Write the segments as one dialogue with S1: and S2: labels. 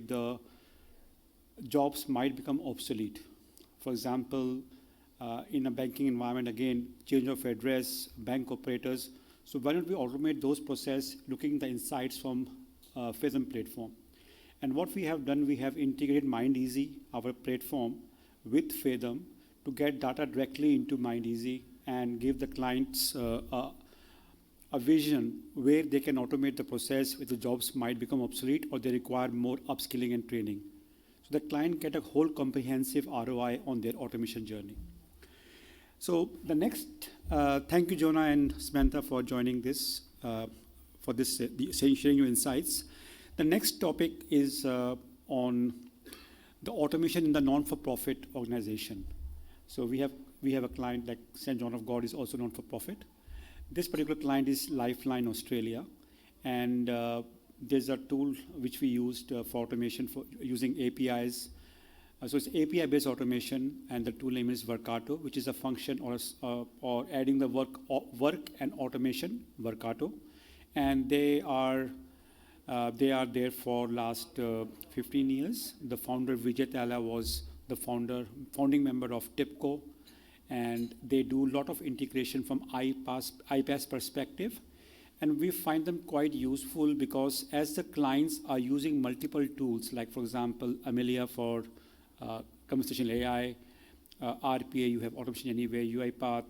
S1: with the jobs might become obsolete. For example, in a banking environment, again, change of address, bank operators. So why don't we automate those processes, looking at the insights from FISM platform? And what we have done, we have integrated MindEasy, our platform, with FISM to get data directly into MindEasy and give the clients a vision where they can automate the process where the jobs might become obsolete or they require more upskilling and training. So the client get a whole comprehensive ROI on their automation journey. So the next, thank you, Jonah and Samantha, for joining this, for this, sharing your insights. The next topic is on the automation in the non-for-profit organization. So we have a client like St. John of God is also non-for-profit. This particular client is Lifeline Australia, and there's a tool which we used for automation for using APIs. So it's API-based automation, and the tool name is Workato, which is a function or adding the work and automation, Workato. And they are there for last 15 years. The founder, Vijay Tala, was the founding member of TIPCO, and they do a lot of integration from iPaaS perspective. And we find them quite useful because as the clients are using multiple tools, like for example, Amelia for conversational AI, RPA, you have Automation Anywhere, UiPath,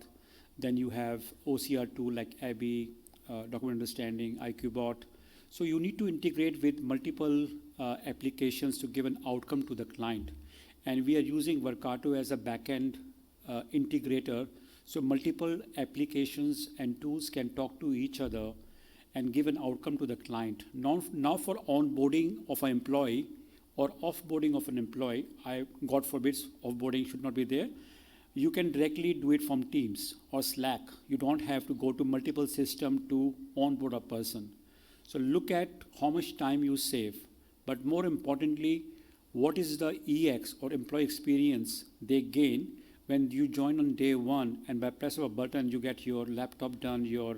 S1: then you have OCR tool like Abby, Document Understanding, IQBot. So you need to integrate with multiple applications to give an outcome to the client. And we are using Workato as a backend integrator, so multiple applications and tools can talk to each other and give an outcome to the client. Now for onboarding of an employee or offboarding of an employee, God forbid, offboarding should not be there. You can directly do it from Teams or Slack. You don't have to go to multiple systems to onboard a person. So look at how much time you save, but more importantly, what is the EX or employee experience they gain when you join on day one, and by press of a button, you get your laptop done, your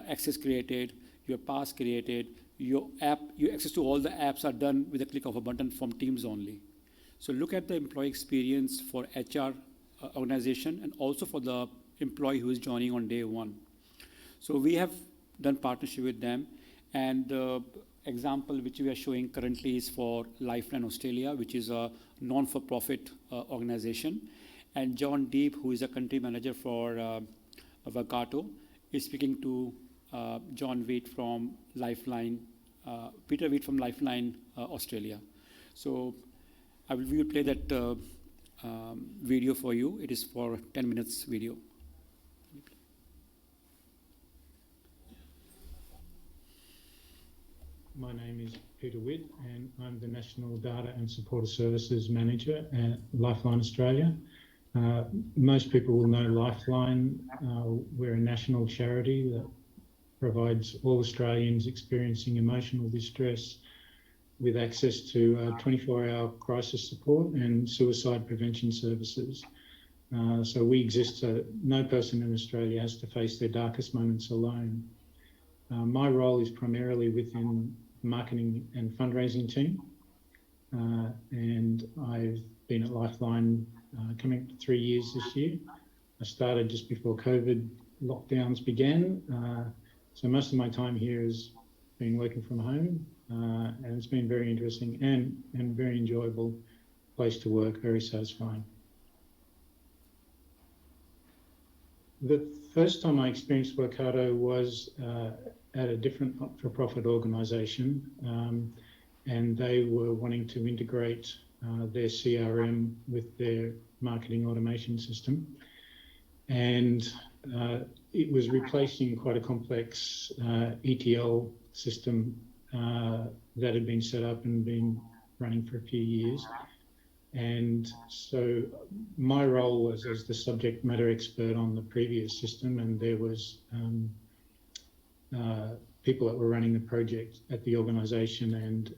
S1: access created, your pass created, your access to all the apps are done with a click of a button from Teams only. So look at the employee experience for HR organization and also for the employee who is joining on day one. So we have done partnership with them, and the example which we are showing currently is for Lifeline Australia, which is a non-for-profit organization. And John Deeb, who is a country manager for Workato, is speaking to John Witt from Lifeline, Peter Witt from Lifeline Australia. So we will play that video for you. It is for 10 minutes video.
S2: My name is Peter Witt, and I'm the National Data and Supporter Services Manager at Lifeline Australia. Most people will know Lifeline. We're a national charity that provides all Australians experiencing emotional distress with access to 24-hour crisis support and suicide prevention services. So we exist so that no person in Australia has to face their darkest moments alone. My role is primarily within the marketing and fundraising team, and I've been at Lifeline coming up to 3 years this year. I started just before COVID lockdowns began, so most of my time here has been working from home, and it's been very interesting and very enjoyable place to work, very satisfying. The first time I experienced Workato was at a different not-for-profit organisation, and they were wanting to integrate their CRM with their marketing automation system. And it was replacing quite a complex ETL system that had been set up and been running for a few years. And so my role was as the subject matter expert on the previous system, and there was people that were running the project at the organisation, and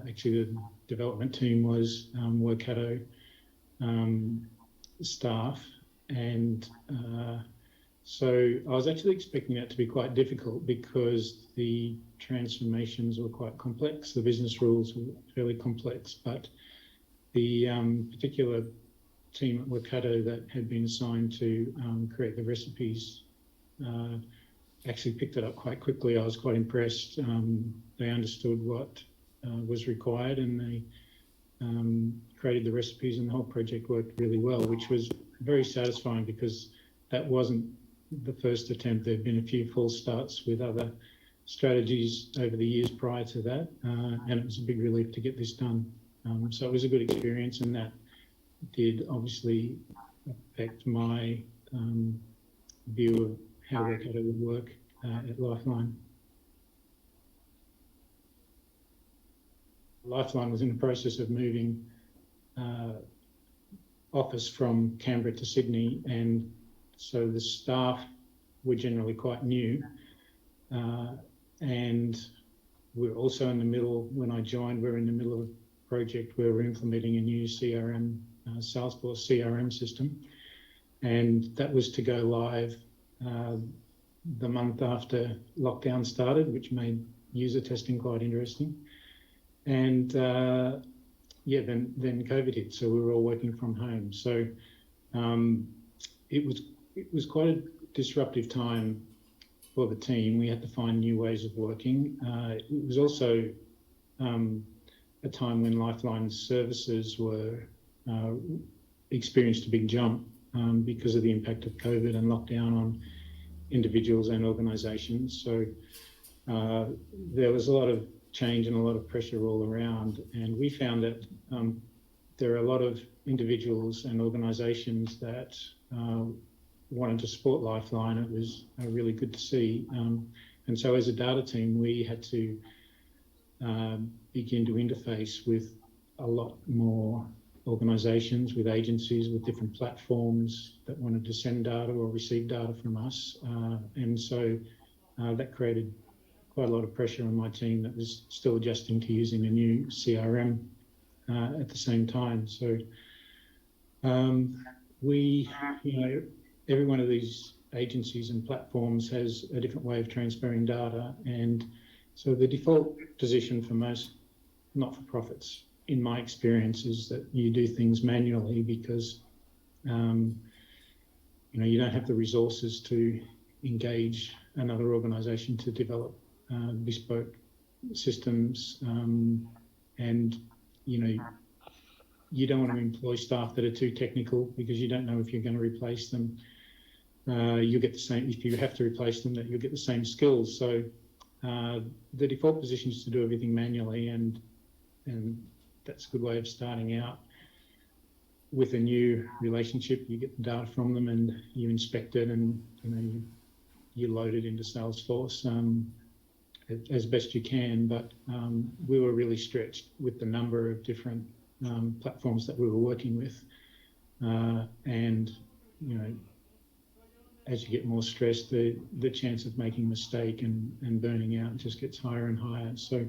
S2: actually the development team was Workato staff. And So I was actually expecting that to be quite difficult because the transformations were quite complex. The business rules were fairly complex, but the particular team at Workato that had been assigned to create the recipes actually picked it up quite quickly. I was quite impressed. They understood what was required, and they created the recipes, and the whole project worked really well, which was very satisfying because that wasn't the first attempt. There have been a few false starts with other strategies over the years prior to that, and it was a big relief to get this done. So it was a good experience, and that did obviously affect my view of how Workato would work at Lifeline. Lifeline was in the process of moving office from Canberra to Sydney, and so the staff were generally quite new. And we're also in the middle, when I joined, we're in the middle of a project where we're implementing a new CRM, Salesforce CRM system. And that was to go live the month after lockdown started, which made user testing quite interesting. And yeah, then COVID hit, so we were all working from home. So it was quite a disruptive time for the team. We had to find new ways of working. It was also a time when Lifeline services were experienced a big jump because of the impact of COVID and lockdown on individuals and organisations. So there was a lot of change and a lot of pressure all around, and we found that there are a lot of individuals and organisations that wanted to support Lifeline. It was really good to see, and so as a data team we had to begin to interface with a lot more organisations, with agencies, with different platforms that wanted to send data or receive data from us, and so that created quite a lot of pressure on my team that was still adjusting to using a new CRM at the same time. So every one of these agencies and platforms has a different way of transferring data, and so the default position for most not-for-profits, in my experience, is that you do things manually because you don't have the resources to engage another organisation to develop bespoke systems, and you don't want to employ staff that are too technical because you don't know if you're going to replace them. You'll get the same, if you have to replace them, that you'll get the same skills. So the default position is to do everything manually, and that's a good way of starting out. With a new relationship, you get the data from them and you inspect it, and you load it into Salesforce as best you can. But we were really stretched with the number of different platforms that we were working with, and as you get more stressed, the chance of making a mistake and burning out just gets higher and higher. So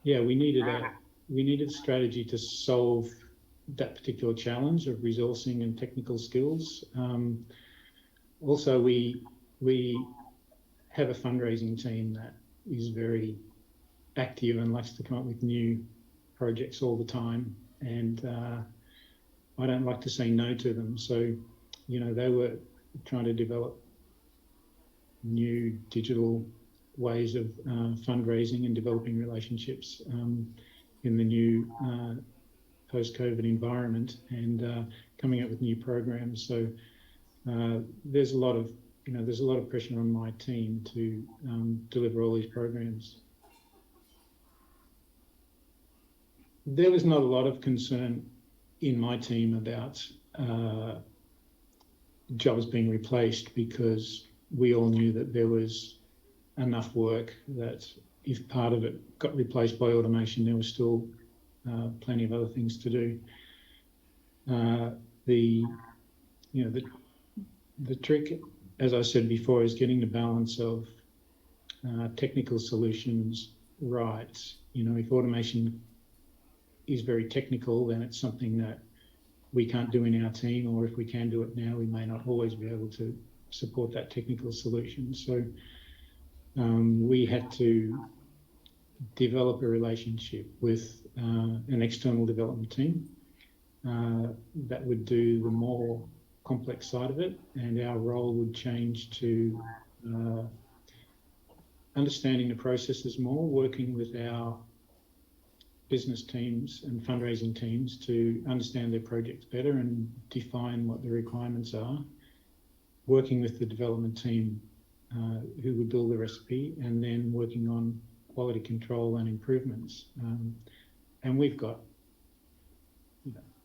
S2: yeah, we needed a strategy to solve that particular challenge of resourcing and technical skills. Also, we have a fundraising team that is very active and likes to come up with new projects all the time, and I don't like to say no to them. So they were trying to develop new digital ways of fundraising and developing relationships in the new post-COVID environment, and coming up with new programs. So there's a lot of pressure on my team to deliver all these programs. There was not a lot of concern in my team about jobs being replaced, because we all knew that there was enough work that if part of it got replaced by automation, there was still plenty of other things to do. The trick, as I said before, is getting the balance of technical solutions right. If automation is very technical, then it's something that we can't do in our team, or if we can do it now, we may not always be able to support that technical solution. So we had to develop a relationship with an external development team that would do the more complex side of it, and our role would change to understanding the processes more, working with our business teams and fundraising teams to understand their projects better and define what the requirements are, working with the development team who would build the recipe, and then working on quality control and improvements. And we've got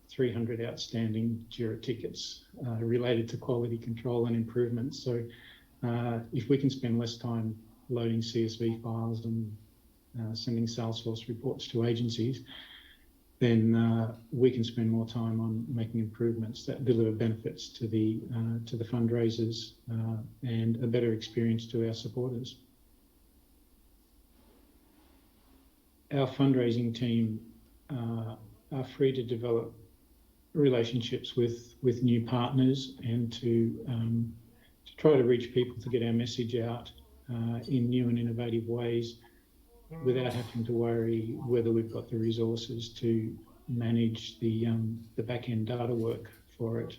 S2: 300 outstanding JIRA tickets related to quality control and improvements. So if we can spend less time loading CSV files and sending Salesforce reports to agencies, then we can spend more time on making improvements that deliver benefits to the fundraisers and a better experience to our supporters. Our fundraising team are free to develop relationships with new partners and to try to reach people to get our message out in new and innovative ways, without having to worry whether we've got the resources to manage the back-end data work for it.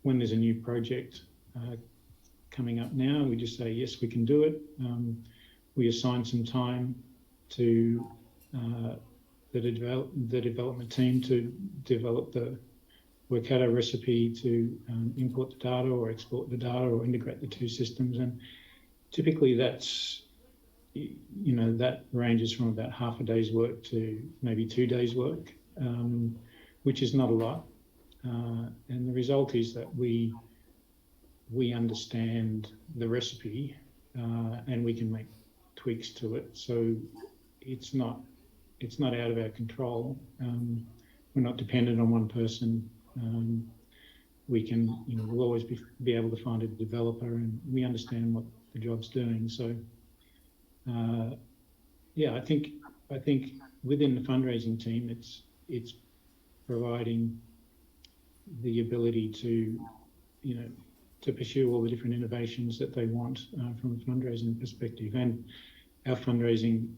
S2: When there's a new project coming up now, we just say, yes, we can do it. We assign some time to the development team to develop the Workato recipe to import the data or export the data or integrate the two systems. And typically that's, that ranges from about half a day's work to maybe 2 days' work, which is not a lot. And the result is that we understand the recipe and we can make tweaks to it. So it's not out of our control. We're not dependent on one person. We can, we'll always be able to find a developer, and we understand what the job's doing. So I think within the fundraising team, it's providing the ability to pursue all the different innovations that they want from a fundraising perspective. And our fundraising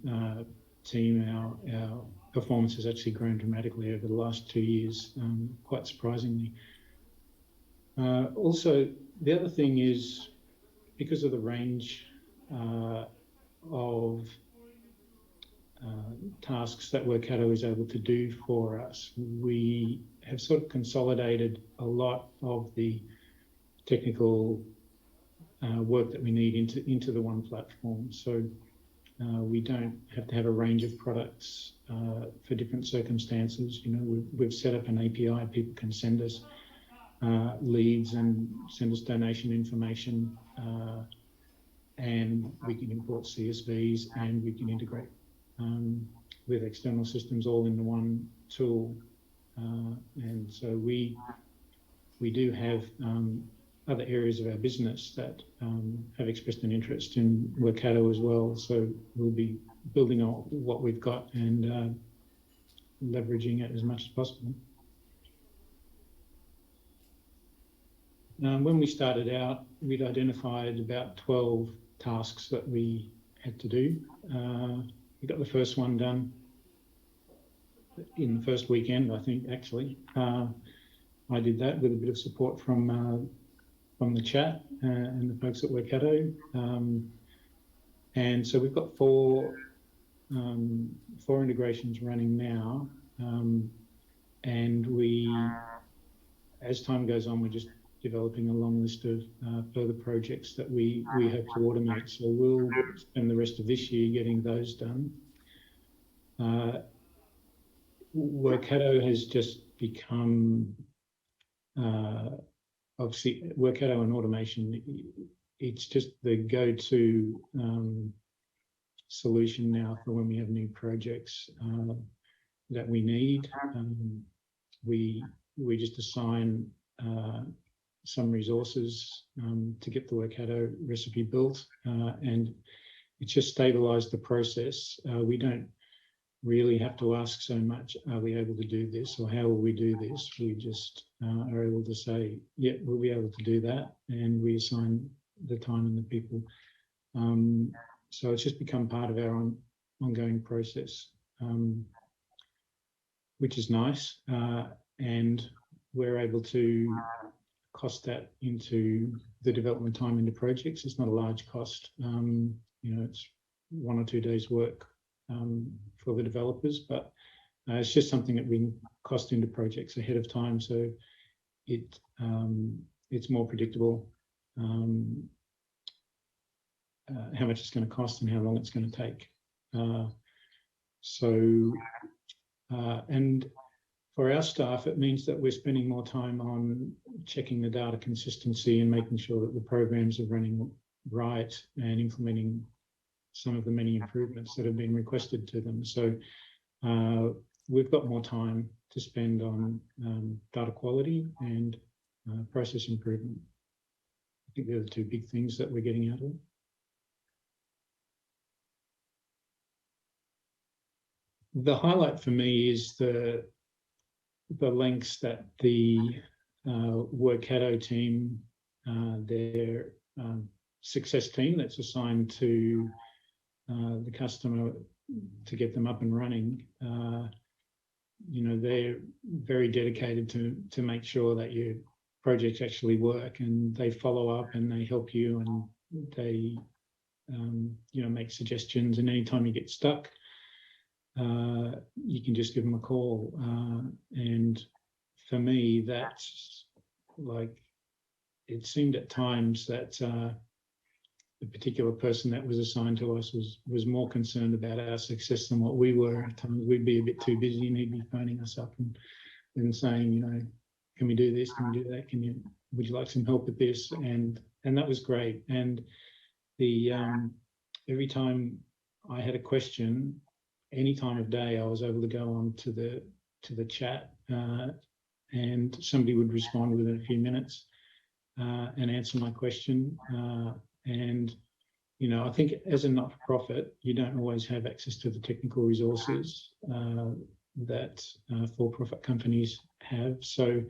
S2: team, our performance has actually grown dramatically over the last 2 years, quite surprisingly. Also, the other thing is, because of the range of tasks that Workato is able to do for us, we have sort of consolidated a lot of the technical work that we need into the one platform. So we don't have to have a range of products for different circumstances. We've set up an API. People can send us leads and send us donation information, and we can import CSVs, and we can integrate with external systems all in the one tool. And so we do have other areas of our business that have expressed an interest in Workato as well. So we'll be building on what we've got and leveraging it as much as possible. When we started out, we'd identified about 12 tasks that we had to do. We got the first one done in the first weekend, I think, actually. I did that with a bit of support from the chat and the folks at Workato. And so we've got four integrations running now. And as time goes on, we're just developing a long list of further projects that we hope to automate. So we'll spend the rest of this year getting those done. Workato has just become, obviously, Workato and automation, it's just the go-to solution now for when we have new projects that we need. We just assign some resources to get the Workato recipe built, and it's just stabilised the process. We don't really have to ask so much, are we able to do this, or how will we do this? We just are able to say, yeah, we'll be able to do that, and we assign the time and the people. So it's just become part of our ongoing process, which is nice, and we're able to cost that into the development time into projects. It's not a large cost. It's 1 or 2 days work for the developers, but it's just something that we cost into projects ahead of time, so it's more predictable how much it's going to cost and how long it's going to take. And for our staff, it means that we're spending more time on checking the data consistency and making sure that the programs are running right and implementing some of the many improvements that have been requested to them. So we've got more time to spend on data quality and process improvement. I think they're the two big things that we're getting out of it. The highlight for me is the lengths that the Workato team, their success team that's assigned to the customer to get them up and running, they're very dedicated to make sure that your projects actually work, and they follow up and they help you, and they make suggestions, and anytime you get stuck, you can just give them a call. And for me, that's like, it seemed at times that the particular person that was assigned to us was more concerned about our success than what we were. At times we'd be a bit too busy and he'd be phoning us up and saying, can we do this? Can we do that? Would you like some help with this? And that was great. And the every time I had a question, any time of day, I was able to go on to the chat, and somebody would respond within a few minutes and answer my question. And I think as a not-for-profit, you don't always have access to the technical resources that for-profit companies have. So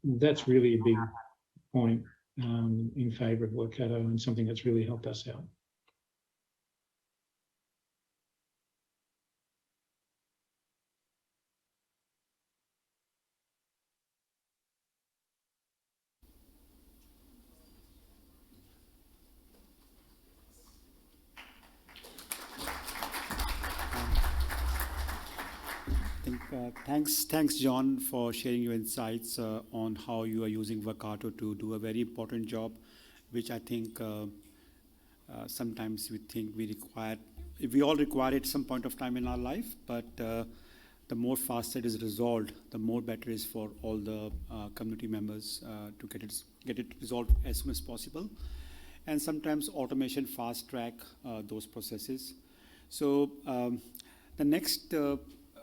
S2: that's really a big point in favour of Workato, and something that's really helped us out.
S1: Thanks, John, for sharing your insights on how you are using Workato to do a very important job, which I think sometimes we think we all require it some point of time in our life, but the more faster it is resolved, the more better it is for all the community members to get it resolved as soon as possible. And sometimes automation fast track those processes. So the next